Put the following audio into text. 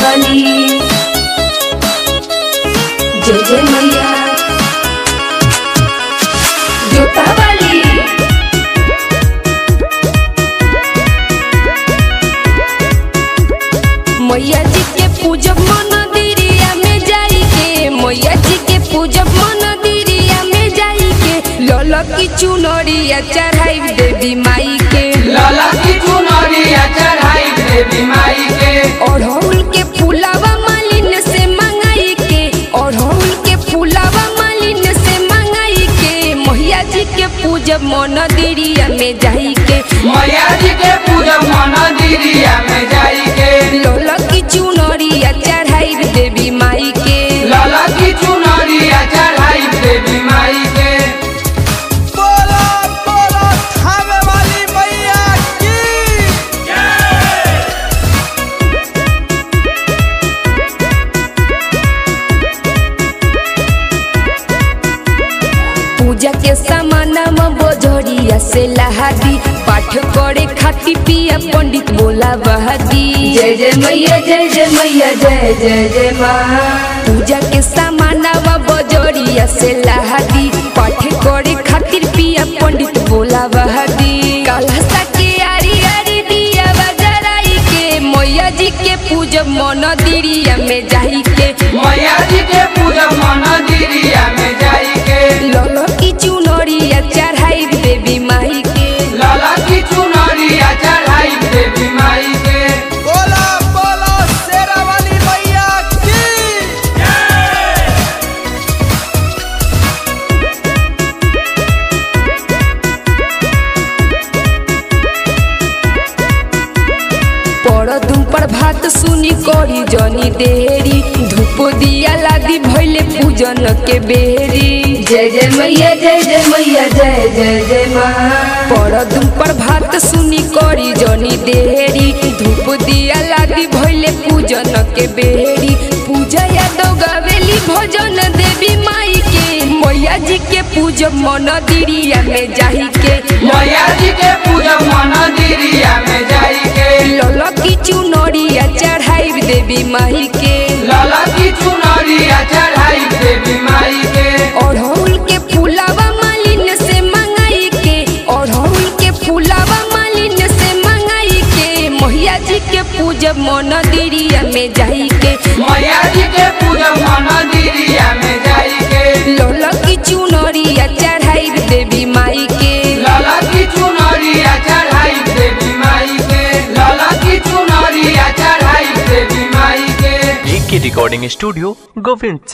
वाली। जय जय मैया जोता वाली। मैया जी के पूजब मंदिरिया में जाई के, मैया जी के पूजब मंदिरिया में जाई के, लला की चुनरिया चढ़ाई देवी माई के, लला की चुनरिया चढ़ाई देवी माई के। अड़हुल के फूलावा मालिन से मंगाई के, अड़हुल के फूलावा मालिन से मंगाई के, मैया जी के पूजब मंदिरिया में जाई के, मैया जी के पूजब मंदिरिया में जाई के, लला की चुनरिया चढ़ाई देवी माई के, लला की चुनरिया चढ़ाई देवी माई के। बोलो बोलो थावे वाली मैया की पूजा के सामानमा बजरिया से लहादी, पाठ करे खाती पिया पंडित बोला बहादी। जय जय मैया जय जय मैया जय जय जय माँ। पूजा के सामानमा बजरिया से लहादी, पाठ करे खातिर पिया पंडित बोला बहादी। कलशा के आरी आरी दिया बजराई के, मैया जी के पूजब मंदिरिया में जाई के, मैया जी के पूजब मंदिरिया में जाई के, लला की चुनरिया चढ़ाई देवी माई के, लला की चुनरिया चढ़ाई देवी माई के। बोलो बोलो शेरा वाली मैया की परदुम पर भात सुनी करी जनी देरी, धूप दिया लादी भइले पूजन के बेरी। जय जय मैया जय जय मैया जय जय जय माँ। परदुम पर भात सुनी करी जनी देरी, धूप दिया लादी भइले पूजन के बेरी। पूजा यादव गावेली भजन देवी माई के, मैया जी के पूजब मंदिरिया में जाई के, मैया जी के पूजब मंदिरिया में जाई के, लला की चुनरिया चढ़ाई देवी माई के, लला की चुनरिया चढ़ाई देवी माई के, अड़हुल के फूलावा मालिन से मंगाई के, अड़हुल के फूलावा मालिन से मंगाई के, मैया जी के पूजब मंदिरिया में जाई के, मैया जी के पूजब मंदिरिया में जाई के, लला की चुनरिया चढ़ाई देवी माई के, लला की चुनरिया चढ़ाई देवी माई के, लला की चुनरिया चढ़ाई देवी माई के। Recording studio Govind.